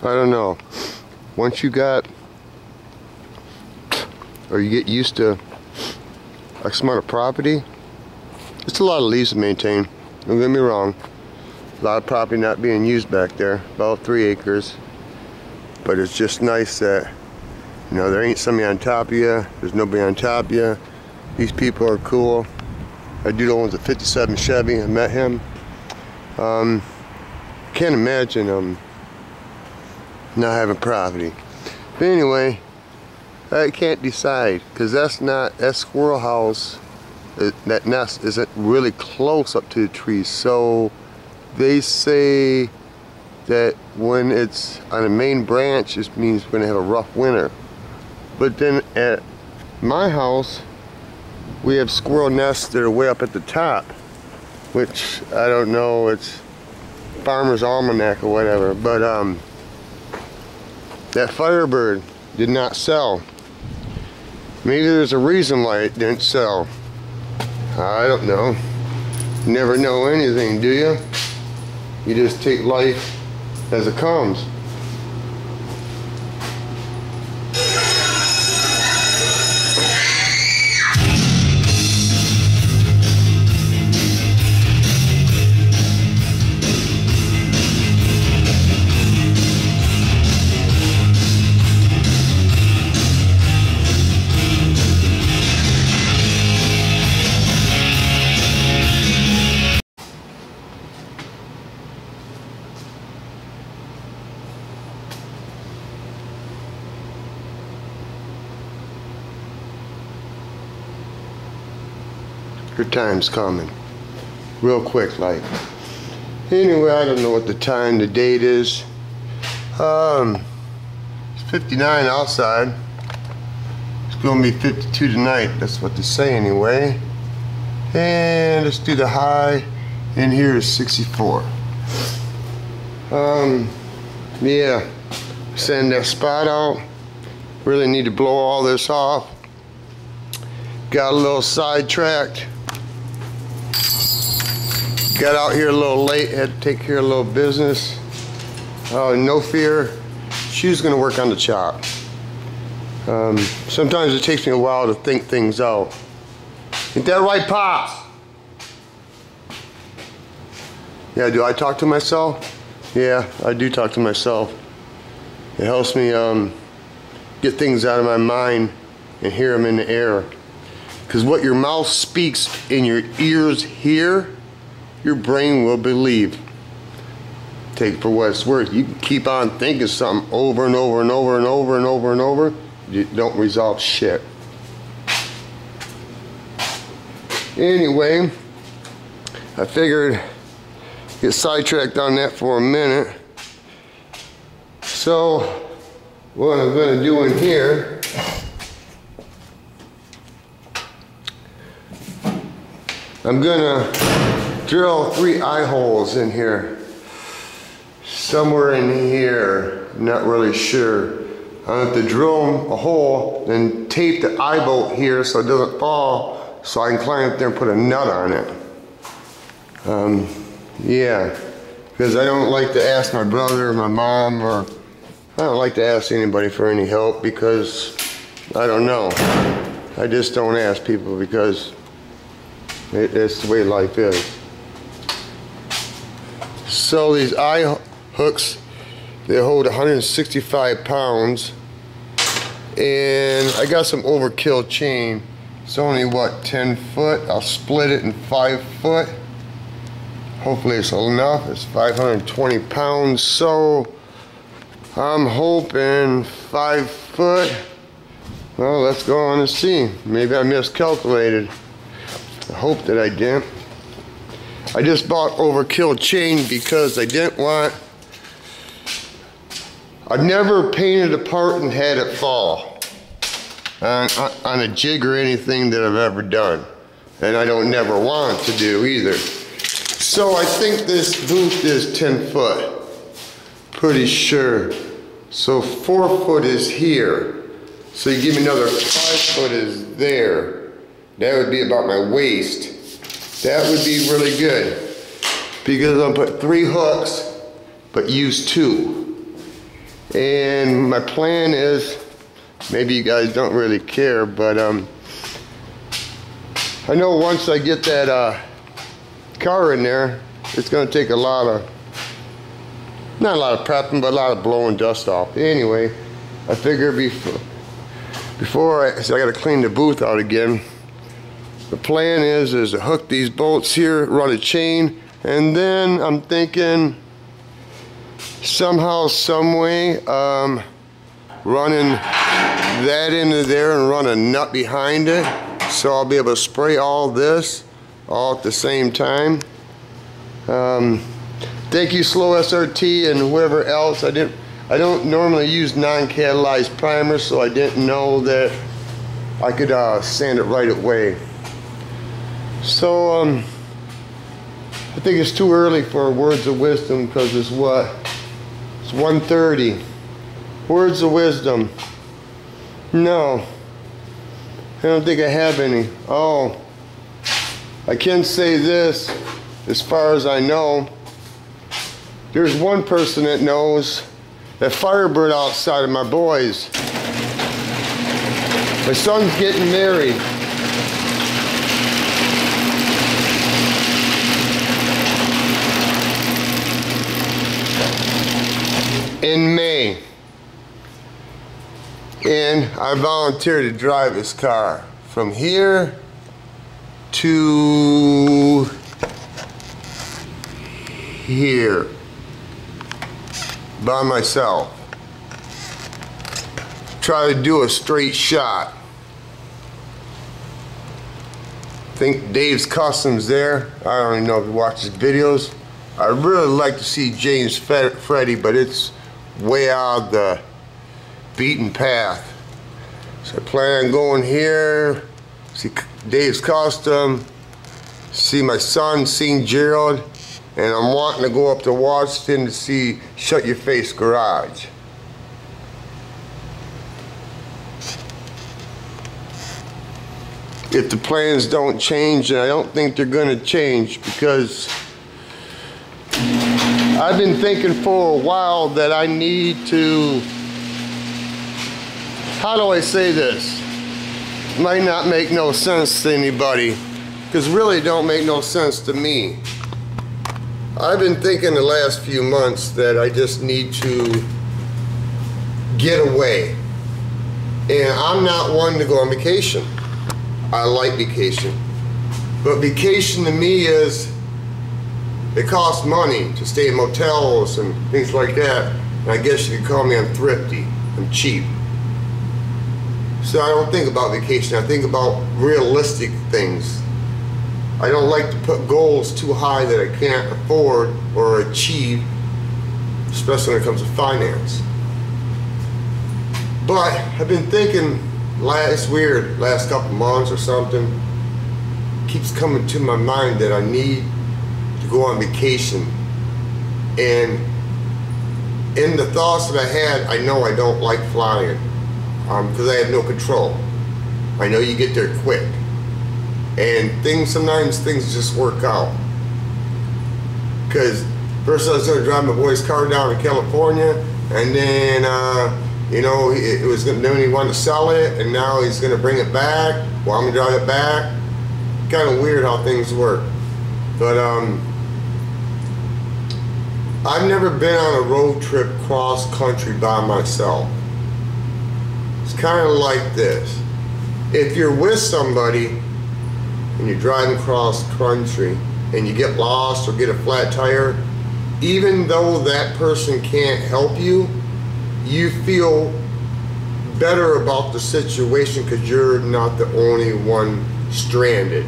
I don't know. Once you got, or you get used to X amount of property, it's a lot of leaves to maintain. Don't get me wrong. A lot of property not being used back there, about 3 acres. But it's just nice that, you know, there ain't somebody on top of you, there's nobody on top of you. These people are cool. That dude owns a 57 Chevy, I met him. Can't imagine not having property. But anyway, I can't decide, because that squirrel house, that nest isn't really close up to the trees. So they say that when it's on a main branch, it means we're gonna have a rough winter. But then at my house, we have squirrel nests that are way up at the top, which I don't know, it's Farmer's Almanac or whatever, but that Firebird did not sell. Maybe there's a reason why it didn't sell. I don't know. You never know anything, do you? You just take life as it comes. Your time's coming. Real quick, like. Anyway, I don't know what the time, the date is. It's 59 outside. It's gonna be 52 tonight. That's what they say anyway. And let's do the high. In here is 64. Yeah. Send that spot out. Really need to blow all this off. Got a little sidetracked. Got out here a little late, had to take care of a little business. No fear, she's gonna work on the chop. Sometimes it takes me a while to think things out. Ain't that right, Pops? Yeah, do I talk to myself? Yeah, I do talk to myself. It helps me get things out of my mind and hear them in the air. Because what your mouth speaks and your ears hear, your brain will believe. Take it for what it's worth. You can keep on thinking something over and over and over and over and over and over. You don't resolve shit. Anyway, I figured get sidetracked on that for a minute. So what I'm going to do in here, I'm going to drill 3 eye holes in here. Somewhere in here, I'm not really sure. I have to drill a hole, then tape the eye bolt here so it doesn't fall, so I can climb up there and put a nut on it. Yeah, because I don't like to ask my brother or my mom, or I don't like to ask anybody for any help, because I don't know. I just don't ask people because it's the way life is. So these eye hooks, they hold 165 pounds, and I got some overkill chain. It's only what, 10 foot? I'll split it in 5 foot. Hopefully it's enough. It's 520 pounds, so I'm hoping 5 foot. Well, let's go on and see. Maybe I miscalculated. I hope that I didn't. I just bought overkill chain because I didn't want, I've never painted a part and had it fall on a jig or anything that I've ever done. And I don't never want to do either. So I think this booth is 10 foot. Pretty sure. So 4 foot is here. So you give me another 5 foot is there. That would be about my waist. That would be really good, because I'll put 3 hooks, but use 2. And my plan is, maybe you guys don't really care, but I know once I get that car in there, it's going to take a lot of, not a lot of prepping, but a lot of blowing dust off. Anyway, I figure so I got to clean the booth out again. The plan is to hook these bolts here, run a chain, and then I'm thinking somehow, some way, running that into there and run a nut behind it, so I'll be able to spray all this all at the same time. Thank you, Slow SRT, and whoever else. I don't normally use non-catalyzed primer, so I didn't know that I could sand it right away. So I think it's too early for words of wisdom, because it's what? It's 1:30. Words of wisdom. No, I don't think I have any. Oh, I can say this, as far as I know. There's one person that knows that Firebird outside of my boys. My son's getting married. In May. And I volunteered to drive his car from here to here by myself. Try to do a straight shot. Think Dave's Customs there. I don't even know if you watch his videos. I'd really like to see James Freddy, but it's way out of the beaten path. So I plan on going here, see Dave's Custom, see my son, seeing Gerald, and I'm wanting to go up to Washington to see Shut Your Face Garage. If the plans don't change, and I don't think they're going to change, because I've been thinking for a while that I need to, how do I say this? Might not make no sense to anybody, because really don't make no sense to me. I've been thinking the last few months that I just need to get away. And I'm not one to go on vacation. I like vacation. But vacation to me is, it costs money to stay in motels and things like that. And I guess you could call me, I'm thrifty, I'm cheap. So I don't think about vacation, I think about realistic things. I don't like to put goals too high that I can't afford or achieve, especially when it comes to finance. But I've been thinking, it's weird, last couple months or something, keeps coming to my mind that I need to go on vacation. And in the thoughts that I had, I know I don't like flying, because I have no control. I know you get there quick. And sometimes things just work out. Because first I was going to drive my boy's car down to California, and then you know, then he wanted to sell it, and now he's going to bring it back. Well, I'm going to drive it back. Kind of weird how things work. But I've never been on a road trip cross country by myself. It's kind of like this. If you're with somebody and you're driving cross country and you get lost or get a flat tire, even though that person can't help you, you feel better about the situation because you're not the only one stranded.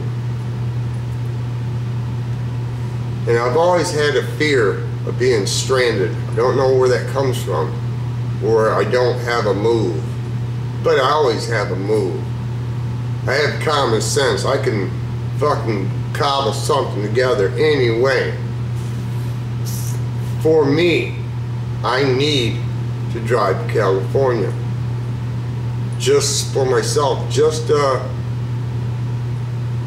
And I've always had a fear of being stranded. I don't know where that comes from, or I don't have a move, but I always have a move. I have common sense. I can fucking cobble something together anyway. For me, I need to drive to California. Just for myself.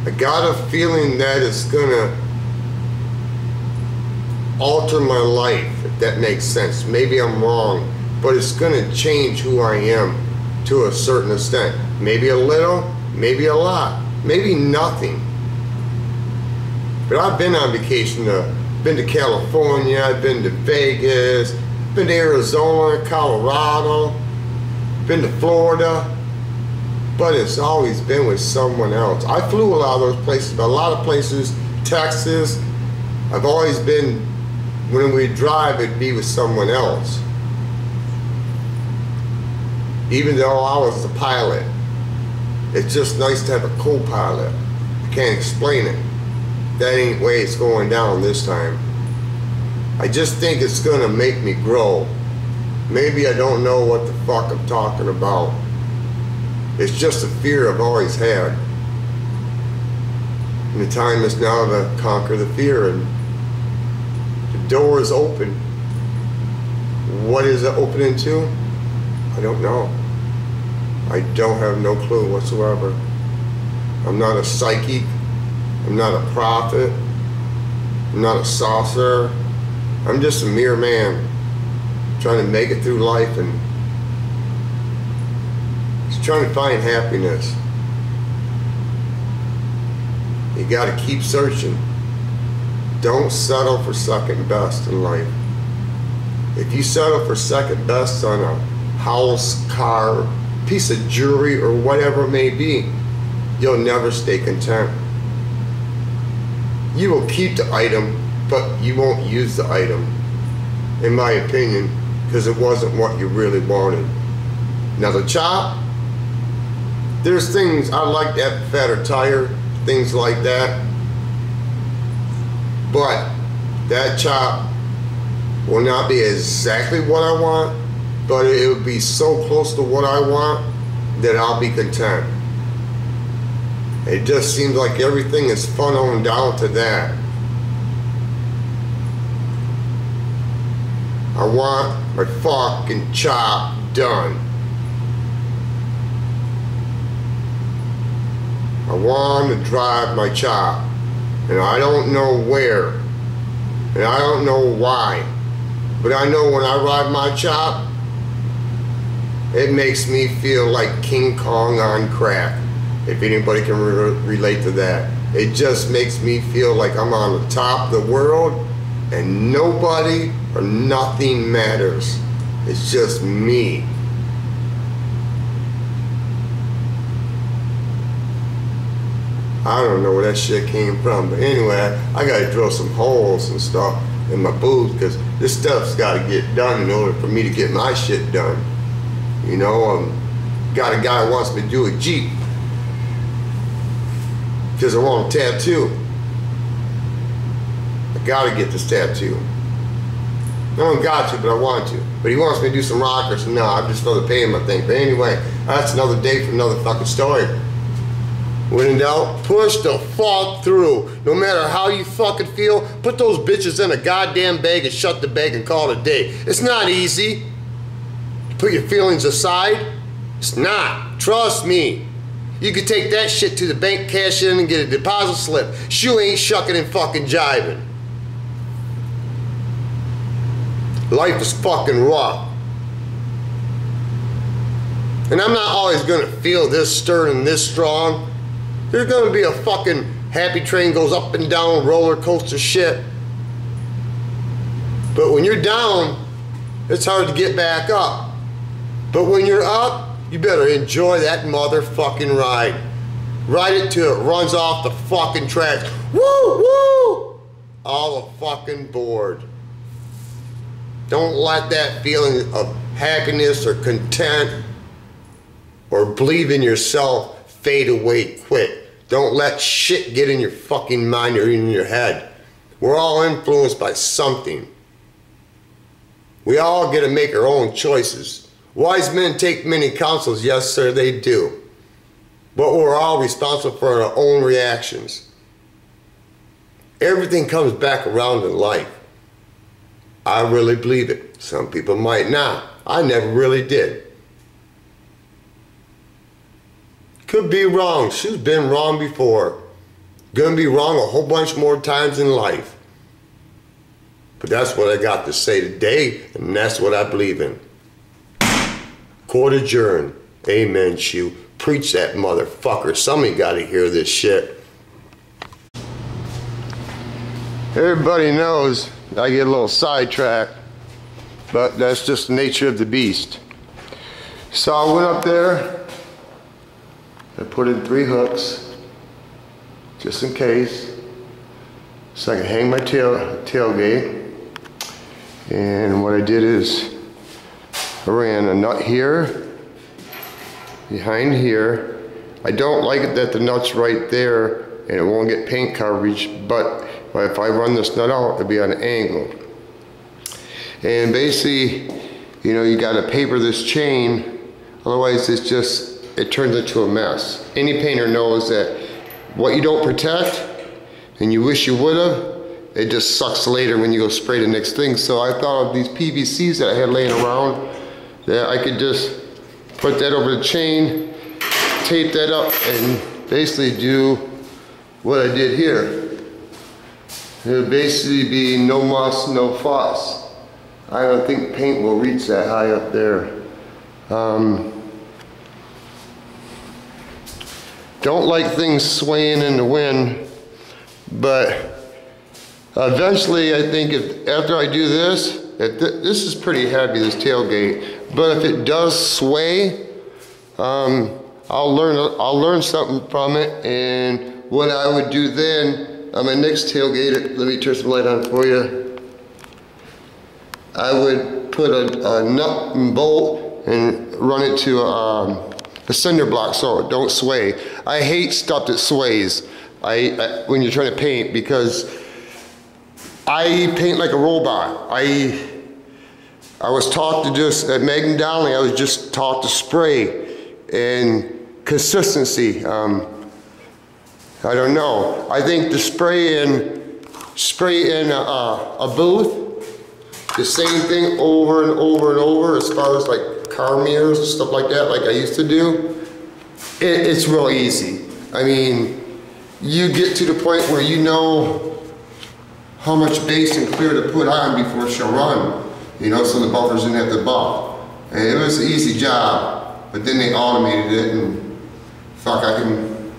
I got a feeling that it's gonna alter my life, if that makes sense. Maybe I'm wrong. but it's gonna change who I am to a certain extent. Maybe a little, maybe a lot, maybe nothing. But I've been on vacation, been to California, I've been to Vegas, been to Arizona, Colorado, been to Florida, but it's always been with someone else. I flew a lot of those places, but a lot of places, Texas, I've always been, when we drive, it'd be with someone else. Even though I was the pilot, it's just nice to have a co-pilot. I can't explain it. That ain't the way it's going down this time. I just think it's gonna make me grow. Maybe I don't know what the fuck I'm talking about. It's just a fear I've always had. And the time is now to conquer the fear, and the door is open. What is it opening to? I don't know. I don't have no clue whatsoever. I'm not a psychic. I'm not a prophet. I'm not a sorcerer. I'm just a mere man trying to make it through life and just trying to find happiness. You gotta keep searching. Don't settle for second best in life. If you settle for second best on a house, car, piece of jewelry, or whatever it may be, you'll never stay content. You will keep the item, but you won't use the item, in my opinion, because it wasn't what you really wanted. Now the chop, there's things I like to have fatter tire, things like that, but that chop will not be exactly what I want, but it will be so close to what I want that I'll be content. It just seems like everything is funneling down to that. I want my fucking chop done. I want to drive my chop, and I don't know where, and I don't know why, but I know when I ride my chop, it makes me feel like King Kong on crack. If anybody can relate to that. It just makes me feel like I'm on the top of the world and nobody or nothing matters. It's just me. I don't know where that shit came from, but anyway, I gotta drill some holes and stuff in my boots because this stuff's gotta get done in order for me to get my shit done. You know, got a guy who wants me to do a Jeep because I want a tattoo. I gotta get this tattoo. I don't got to, but I want to. But he wants me to do some rockers, and no, I'm just supposed to pay him, I think. But anyway, that's another day for another fucking story. When in doubt, push the fuck through. No matter how you fucking feel, put those bitches in a goddamn bag and shut the bag and call it a day. It's not easy. Put your feelings aside. It's not. Trust me. You could take that shit to the bank, cash in, and get a deposit slip. Shoe ain't shucking and fucking jiving. Life is fucking rough. And I'm not always gonna feel this stern and this strong. There's gonna be a fucking happy train goes up and down roller coaster shit. But when you're down, it's hard to get back up. But when you're up, you better enjoy that motherfucking ride. Ride it till it runs off the fucking tracks. Woo, woo! All the fucking board. Don't let that feeling of happiness or content or believe in yourself fade away quick. Don't let shit get in your fucking mind or in your head. We're all influenced by something. We all get to make our own choices. Wise men take many counsels, yes sir, they do. But we're all responsible for our own reactions. Everything comes back around in life. I really believe it. Some people might not. I never really did. Could be wrong. She's been wrong before. Gonna be wrong a whole bunch more times in life. But that's what I got to say today, and that's what I believe in. Court adjourned. Amen, Chew. Preach that motherfucker. Somebody gotta hear this shit. Everybody knows I get a little sidetracked, but that's just the nature of the beast. So I went up there, I put in 3 hooks, just in case, so I can hang my tailgate. And what I did is I ran a nut here, behind here. I don't like it that the nut's right there and it won't get paint coverage, but if I run this nut out, it'll be on an angle. And basically, you know, you gotta paper this chain, otherwise it turns into a mess. Any painter knows that what you don't protect and you wish you would've, it just sucks later when you go spray the next thing. So I thought of these PVCs that I had laying around, that I could just put that over the chain, tape that up, and basically do what I did here. It would basically be no muss, no fuss. I don't think paint will reach that high up there. Don't like things swaying in the wind, but eventually I think after I do this, this is pretty heavy, this tailgate, but if it does sway, I'll learn something from it. And what I would do then on my next tailgate, let me turn some light on for you. I would put a nut and bolt and run it to a cinder block so it don't sway. I hate stuff that sways when you're trying to paint, because I paint like a robot. I was taught to just, at Megan Donnelly, I was just taught to spray and consistency. I don't know. I think to spray in a booth, the same thing over and over and over, as far as like car mirrors and stuff like that, like I used to do, it's real easy. I mean, you get to the point where you know how much base and clear to put on before she'll run, you know, so the buffers didn't have to buff. And it was an easy job, but then they automated it, and fuck, I didn't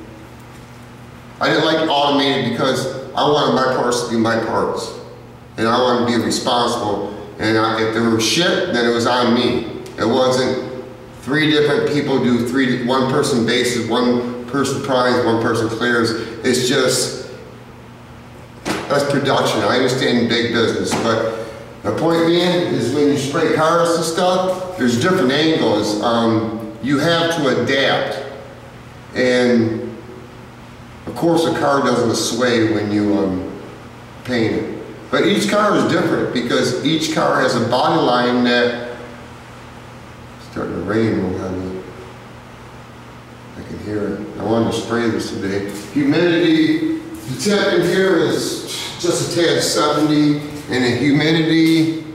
like automated because I wanted my parts to be my parts. And I wanted to be responsible. And if there was shit, then it was on me. It wasn't 3 different people do 1 person bases, 1 person primes, 1 person clears. It's just, that's production. I understand big business, but the point being is when you spray cars and stuff, there's different angles. You have to adapt. And of course a car doesn't sway when you paint it. But each car is different because each car has a body line that, it's starting to rain real heavy. I can hear it. I wanted to spray this today. Humidity, the temp in here is just a tad 70, and the humidity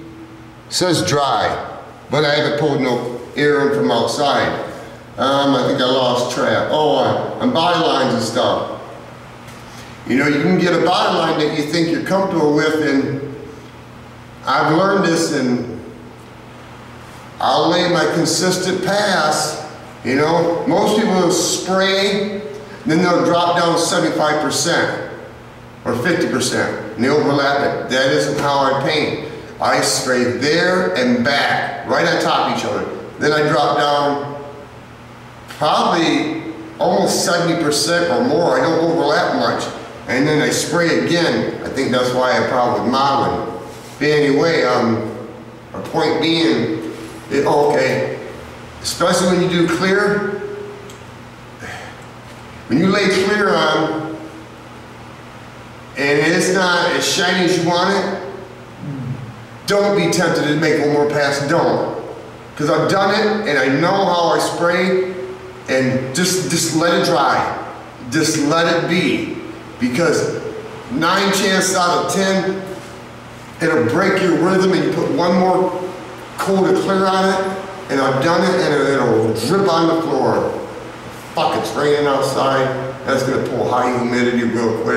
says dry, but I haven't pulled no air in from outside. I think I lost track. Oh, on body lines and stuff. You know, you can get a body line that you think you're comfortable with, and I've learned this, and I'll lay my consistent pass. You know, most people will spray, then they'll drop down 75% or 50%, and they overlap it. That isn't how I paint. I spray there and back, right on top of each other. Then I drop down probably almost 70% or more. I don't overlap much. And then I spray again. I think that's why I have a problem with modeling. But anyway, a point being, okay, especially when you do clear, when you lay clear on, and it's not as shiny as you want it, don't be tempted to make one more pass, don't. Because I've done it, and I know how I spray, and just let it dry. Just let it be. Because 9 chances out of 10, it'll break your rhythm and you put one more coat of clear on it, and I've done it, and it'll drip on the floor. Fuck, it's raining outside. That's gonna pull high humidity real quick.